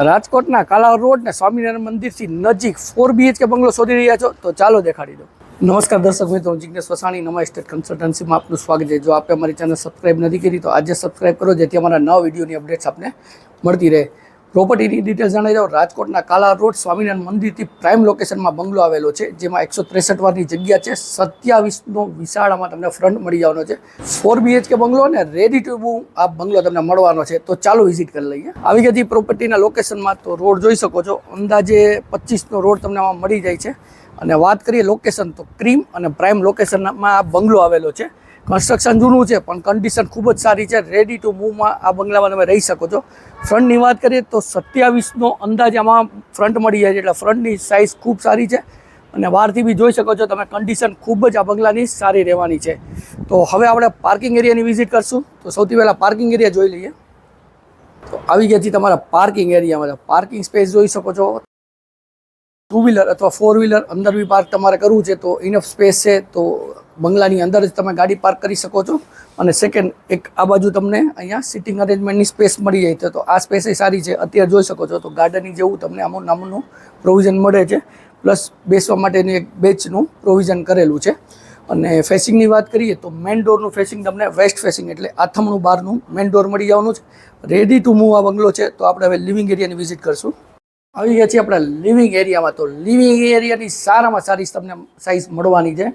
રાજકોટના કાલાવડ રોડ ને સ્વામિનારાયણ મંદિરથી નજીક 4 BHK બંગલો શોધી રહ્યા છો તો ચાલો દેખાડી દો। નમસ્કાર દર્શક મિત્રો, હું જિગ્નેશ વસાણી, નમા એસ્ટેટ કન્સલ્ટન્સીમાં આપનું સ્વાગત છે। જો આપે અમારી ચેનલ સબસ્ક્રાઇબ નથી કરી તો આજે સબસ્ક્રાઇબ કરો, જેથી અમારા નવા વિડીયોની અપડેટ્સ આપને મળતી રહે। પ્રોપર્ટીની ડિટેલ્સ જણાવી દઉં। રાજકોટના કાલાવડ રોડ સ્વામિનારાયણ મંદિરથી પ્રાઇમ લોકેશનમાં બંગલો આવેલો છે, જેમાં 163 વારની જગ્યા છે। 27નો વિશાળામાં તમને ફ્રન્ટ મળી જવાનો છે। 4 BHK બંગલો અને રેડી ટુ મૂવ આ બંગલો તમને મળવાનો છે। તો ચાલો વિઝિટ કરી લઈએ। આવી ગઈ પ્રોપર્ટીના લોકેશનમાં તો રોડ જોઈ શકો છો, અંદાજે 25નો રોડ તમને આમાં મળી જાય છે। અને વાત કરીએ લોકેશન તો ક્રીમ અને પ્રાઇમ લોકેશનમાં આ બંગલો આવેલો છે। કન્સ્ટ્રક્શન જૂનું છે પણ કન્ડિશન ખૂબ જ સારી છે। રેડી ટુ મૂવમાં આ બંગલામાં તમે રહી શકો છો। ફ્રન્ટની વાત કરીએ તો 27નો અંદાજ આમાં ફ્રન્ટ મળી જાય છે, એટલે ફ્રન્ટની સાઇઝ ખૂબ સારી છે અને બહારથી બી જોઈ શકો છો તમે, કન્ડિશન ખૂબ જ આ બંગલાની સારી રહેવાની છે। તો હવે આપણે પાર્કિંગ એરિયાની વિઝિટ કરશું। તો સૌથી પહેલાં પાર્કિંગ એરિયા જોઈ લઈએ। તો આવી ગયા છે તમારા પાર્કિંગ એરિયામાં। પાર્કિંગ સ્પેસ જોઈ શકો છો। 2 વ્હીલર અથવા 4 વ્હીલર અંદર બી પાર્ક તમારે કરવું છે તો ઇનફ સ્પેસ છે, તો બંગલાની અંદર જ તમે ગાડી પાર્ક કરી શકો છો। અને સેકન્ડ એક આ બાજુ તમને અહીંયા સિટિંગ અરેન્જમેન્ટની સ્પેસ મળી જાય છે, તો આ સ્પેસ એ સારી છે। અત્યારે જોઈ શકો છો તો ગાર્ડનિંગ જેવું તમને આમાં નામનું પ્રોવિઝન મળે છે, પ્લસ બેસવા માટેનું એક બેચનું પ્રોવિઝન કરેલું છે। અને ફેસિંગની વાત કરીએ તો મેઇન ડોરનું ફેસિંગ તમને વેસ્ટ ફેસિંગ એટલે આથમણું બહારનું મેઇન ડોર મળી જવાનું છે। રેડી ટુ મૂવ આ બંગલો છે। તો આપણે હવે લિવિંગ એરિયાની વિઝિટ કરશું। આવી ગયા છીએ આપણા લિવિંગ એરિયામાં। તો લિવિંગ એરિયાની સારામાં સારી તમને સાઇઝ મળવાની છે।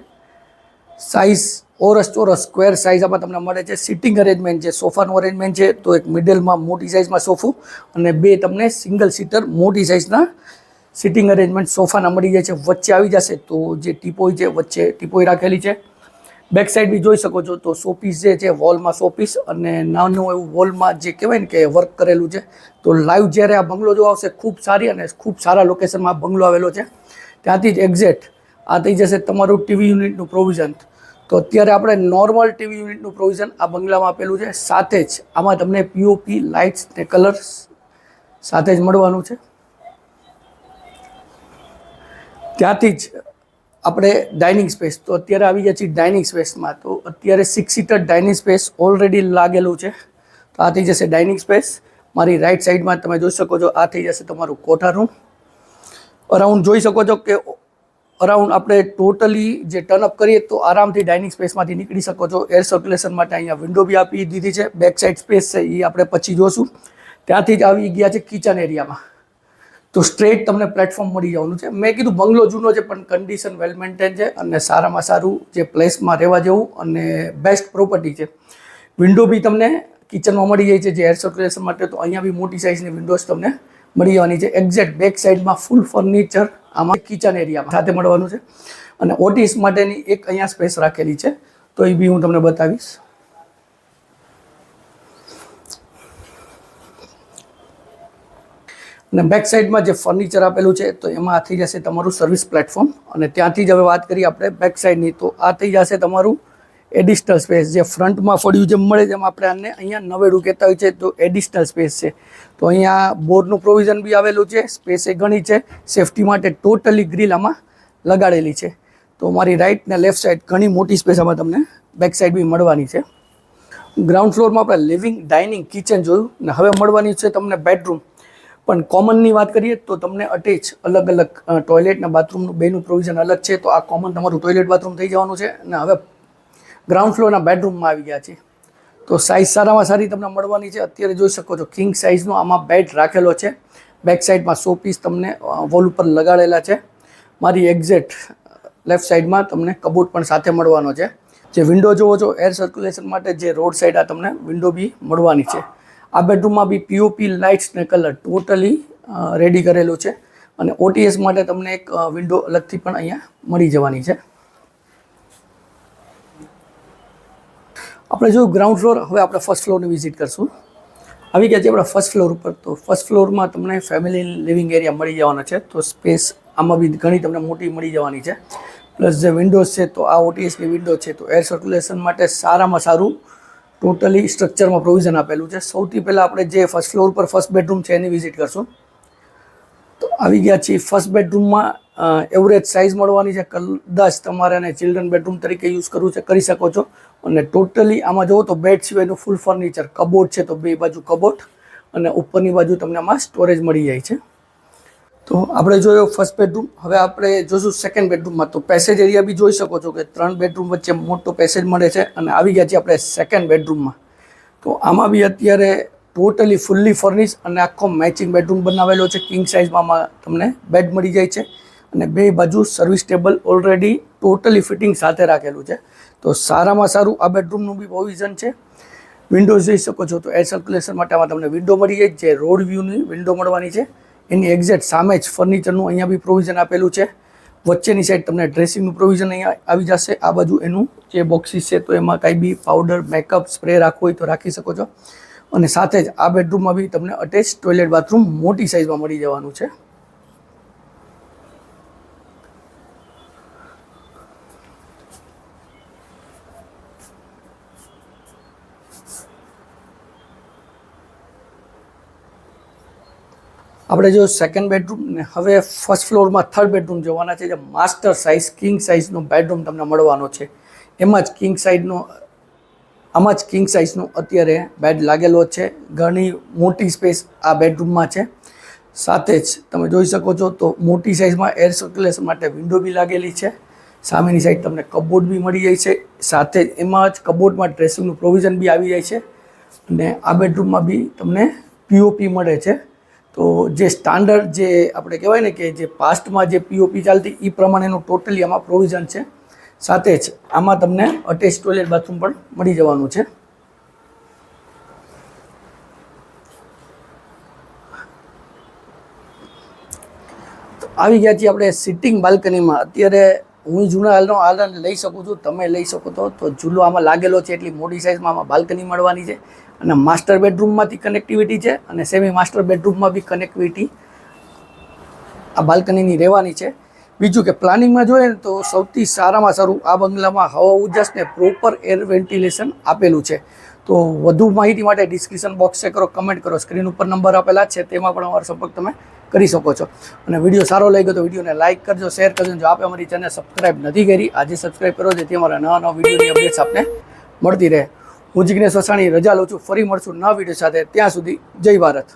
સાઇઝ ચોરસ સ્ક્વેર સાઇઝ આમાં તમને મળે છે। સિટિંગ અરેન્જમેન્ટ છે, સોફાનું અરેન્જમેન્ટ છે, તો એક મિડલમાં મોટી સાઇઝમાં સોફું અને બે તમને સિંગલ સીટર મોટી સાઇઝના સિટિંગ અરેન્જમેન્ટ સોફાના મળી જાય છે। વચ્ચે આવી જશે તો જે ટીપોઈ છે, વચ્ચે ટીપોઈ રાખેલી છે। બેક સાઈડ બી જોઈ શકો છો તો શોપીસ જે છે, વોલમાં શોપીસ અને નાનું એવું વોલમાં જે કહેવાય ને કે વર્ક કરેલું છે। તો લાઈવ જ્યારે આ બંગલો જો આવશે, ખૂબ સારી અને ખૂબ સારા લોકેશનમાં બંગલો આવેલો છે। ત્યાંથી જ એક્ઝેક્ટ આ થઈ જશે તમારું ટીવી યુનિટનું પ્રોવિઝન। તો અત્યારે આપણે નોર્મલ ટીવી યુનિટનું પ્રોવિઝન આ બંગલામાં આપેલું છે, સાથે જ આમાં તમને પીઓપી લાઇટ્સ ને કલર્સ સાથે જ મળવાનું છે। ત્યાંથી જ આપણે ડાઇનિંગ સ્પેસ, તો અત્યારે આવી ગયા છીએ ડાઇનિંગ સ્પેસમાં। તો અત્યારે 6 સીટર ડાઇનિંગ સ્પેસ ઓલરેડી લાગેલું છે। તો આ થઈ જશે ડાઇનિંગ સ્પેસ। મારી રાઈટ સાઈડમાં તમે જોઈ શકો છો આ થઈ જશે તમારું કોઠા રૂમ। અરાઉન્ડ જોઈ શકો છો કે અરાઉન્ડ આપણે ટોટલી જે ટર્નઅપ કરીએ તો આરામથી ડાઇનિંગ સ્પેસમાંથી નીકળી શકો છો। એર સર્ક્યુલેશન માટે અહીંયા વિન્ડો બી આપી દીધી છે। બેક સાઈડ સ્પેસ છે એ આપણે પછી જોશું। ત્યાંથી જ આવી ગયા છે કિચન એરિયામાં। તો સ્ટ્રેટ તમને પ્લેટફોર્મ મળી જવાનું છે। મેં કીધું બંગલો જૂનો છે પણ કન્ડિશન વેલ મેન્ટેન છે અને સારામાં સારું જે પ્લેસમાં રહેવા જેવું અને બેસ્ટ પ્રોપર્ટી છે। વિન્ડો બી તમને કિચનમાં મળી જાય છે જે એર સર્ક્યુલેશન માટે, તો અહીંયા બી મોટી સાઇઝની વિન્ડોઝ તમને મળી જવાની છે। એક્ઝેક્ટ બેક સાઈડમાં ફૂલ ફર્નિચર આમાં કિચન એરિયામાં સાથે મળવાનું છે। અને ઓટીએસ માટેની એક અહીંયા સ્પેસ રાખેલી છે, તો એ બી હું તમને બતાવીશ। અને બેક સાઈડમાં જે ફર્નિચર આપેલું છે તો એમાં આ થઈ જશે તમારું સર્વિસ પ્લેટફોર્મ। અને ત્યાંથી જ હવે વાત કરીએ આપણે બેક સાઈડની, તો આ થઈ જશે તમારું એડિશનલ સ્પેસ। જે ફ્રન્ટમાં ફળિયું જેમ મળે જેમ આપણે આને અહીંયા નવેડું કહેતા હોય છે, તો એડિશનલ સ્પેસ છે। તો અહીંયા બોર્ડનું પ્રોવિઝન બી આવેલું છે, સ્પેસ એ ઘણી છે। સેફટી માટે ટોટલી ગ્રીલ આમાં લગાડેલી છે। તો મારી રાઈટ ને લેફ્ટ સાઈડ ઘણી મોટી સ્પેસ આમાં તમને બેક સાઈડ બી મળવાની છે। ગ્રાઉન્ડ ફ્લોરમાં આપણે લિવિંગ, ડાઇનિંગ, કિચન જોયું ને હવે મળવાની છે તમને બેડરૂમ। પણ કોમનની વાત કરીએ તો તમને અટેચ અલગ અલગ ટોયલેટ ને બાથરૂમનું બેનું પ્રોવિઝન અલગ છે। તો આ કોમન તમારું ટોયલેટ બાથરૂમ થઈ જવાનું છે। અને હવે ગ્રાઉન્ડ ફ્લોરના બેડરૂમમાં આવી ગયા છે, તો સાઇઝ સારામાં સારી તમને મળવાની છે। અત્યારે જોઈ શકો છો કિંગ સાઇઝનો આમાં બેડ રાખેલો છે। બેક સાઈડમાં શો પીસ તમને વોલ ઉપર લગાડેલા છે। મારી એક્ઝેક્ટ લેફ્ટ સાઈડમાં તમને કબોર્ડ પણ સાથે મળવાનો છે। જે વિન્ડો જોવો છો એર સર્ક્યુલેશન માટે, જે રોડ સાઈડ આ તમને વિન્ડો બી મળવાની છે। આ બેડરૂમમાં બી પીઓપી લાઇટ્સ ને કલર ટોટલી રેડી કરેલું છે। અને ઓટીએસ માટે તમને એક વિન્ડો અલગથી પણ અહીંયા મળી જવાની છે। આપણે જોયું ગ્રાઉન્ડ ફ્લોર, હવે આપણે ફર્સ્ટ ફ્લોરની વિઝિટ કરશું। આવી ગયા છે આપણે ફર્સ્ટ ફ્લોર ઉપર। તો ફર્સ્ટ ફ્લોરમાં તમને ફેમિલી લિવિંગ એરિયા મળી જવાના છે। તો સ્પેસ આમાં બી ઘણી તમને મોટી મળી જવાની છે। પ્લસ જે વિન્ડોઝ છે તો આ ઓટીએસની વિન્ડો છે, તો એર સર્ક્યુલેશન માટે સારામાં સારું ટોટલી સ્ટ્રક્ચરમાં પ્રોવિઝન આપેલું છે। સૌથી પહેલાં આપણે જે ફર્સ્ટ ફ્લોર પર ફર્સ્ટ બેડરૂમ છે એની વિઝિટ કરશું। તો આવી ગયા છીએ ફર્સ્ટ બેડરૂમમાં। એવરેજ સાઇઝ મળવાની છે। કદાચ તમારે એને ચિલ્ડ્રન બેડરૂમ તરીકે યુઝ કરવું છે કરી શકો છો। અને ટોટલી આમાં જુઓ તો બેડ સિવાયનું ફૂલ ફર્નિચર, કબોર્ડ છે તો બે બાજુ કબોર્ડ અને ઉપરની બાજુ તમને આમાં સ્ટોરેજ મળી જાય છે. તો આપણે જોયો ફર્સ્ટ બેડરૂમ. હવે આપણે જોશું સેકન્ડ બેડરૂમમાં. તો પેસેજ એરિયા બી જોઈ શકો છો કે 3 બેડરૂમ વચ્ચે મોટો પેસેજ મળે છે. અને આવી ગયા છીએ આપણે સેકન્ડ બેડરૂમમાં. તો આમાં બી અત્યારે ટોટલી ફૂલ્લી ફર્નિશ અને આખો મેચિંગ બેડરૂમ બનાવેલો છે. કિંગ સાઇઝમાં તમને બેડ મળી જાય છે અને બે બાજુ service table already totally fitting સાથે રાખેલું છે. તો સારામાં સારું આ બેડરૂમનું બી પ્રોવિઝન છે. વિન્ડોઝ જોઈ શકો છો. તો એર સર્ક્યુલેશન માટે આમાં તમને વિન્ડો મળી જાય, જે રોડ વ્યૂની વિન્ડો મળવાની છે. એની એક્ઝેક્ટ સામે જ ફર્નિચરનું અહીંયા બી પ્રોવિઝન આપેલું છે. વચ્ચેની સાઈડ તમને ડ્રેસિંગનું પ્રોવિઝન અહીંયા આવી જશે. આ બાજુ એનું જે બોક્સીસ છે તો એમાં કાંઈ બી પાવડર, મેકઅપ, સ્પ્રે રાખવો હોય તો રાખી શકો છો. અને સાથે જ આ બેડરૂમમાં બી તમને અટેચ ટોયલેટ બાથરૂમ મોટી સાઇઝમાં મળી જવાનું છે. આપણે જો સેકન્ડ બેડરૂમ ને હવે ફર્સ્ટ ફ્લોરમાં થર્ડ બેડરૂમ જોવાના છે, જે માસ્ટર સાઇઝ કિંગ સાઇઝનો બેડરૂમ તમને મળવાનો છે. એમાં જ કિંગ સાઇઝનો અત્યારે બેડ લાગેલો છે. ઘણી મોટી સ્પેસ આ બેડરૂમમાં છે. સાથે જ તમે જોઈ શકો છો તો મોટી સાઇઝમાં એર સર્ક્યુલેશન માટે વિન્ડો બી લાગેલી છે. સામેની સાઈડ તમને કબોર્ડ બી મળી જાય છે. સાથે જ એમાં જ કબોર્ડમાં ડ્રેસિંગનું પ્રોવિઝન બી આવી જાય છે. અને આ બેડરૂમમાં બી તમને પીઓપી મળે છે. તો જે સ્ટાન્ડર્ડ જે આપણે કહેવાય ને કે જે પાસ્ટમાં જે પીઓપી ચાલતી એ પ્રમાણેનું ટોટલી આમાં પ્રોવિઝન છે. સાથે જ આમાં તમને અટેચ ટોયલેટ બાથરૂમ પણ મળી જવાનું છે. તો આવી ગયા છીએ આપણે સિટિંગ બાલ્કનીમાં. અત્યારે હું જૂના હાલનો આનંદ લઈ શકું છું, તમે લઈ શકો તો ઝૂલો આમાં લાગેલો છે. એટલી મોટી સાઇઝમાં આમાં બાલ્કની મળવાની છે. અને માસ્ટર બેડરૂમમાંથી કનેક્ટિવિટી છે અને સેમી માસ્ટર બેડરૂમમાં બી કનેક્ટિવિટી આ બાલ્કનીની રહેવાની છે. બીજું કે પ્લાનિંગમાં જોઈએ ને તો સૌથી સારામાં સારું આ બંગલામાં હવા ઉજાસ ને પ્રોપર એર વેન્ટિલેશન આપેલું છે. તો વધુ માહિતી માટે ડિસ્ક્રિપ્શન બોક્સ ચેક કરો, કમેન્ટ કરો. સ્ક્રીન ઉપર નંબર આપેલા છે, તેમાં પણ અમારો સંપર્ક તમે કરી શકો છો. અને વિડીયો સારો લાગ્યો તો વિડીયોને લાઇક કરજો, શેર કરજો. જો આપે અમારી ચેનલ સબસ્ક્રાઈબ નથી કરી, આજે સબસ્ક્રાઈબ કરો, જેથી અમારા નવા નવા વિડીયોની અપડેટ્સ આપને મળતી રહે. હું જિગ્નેશ વસાણી રજા લઉં છું. ફરી મળશું નવા વિડીયો સાથે. ત્યાં સુધી જય ભારત.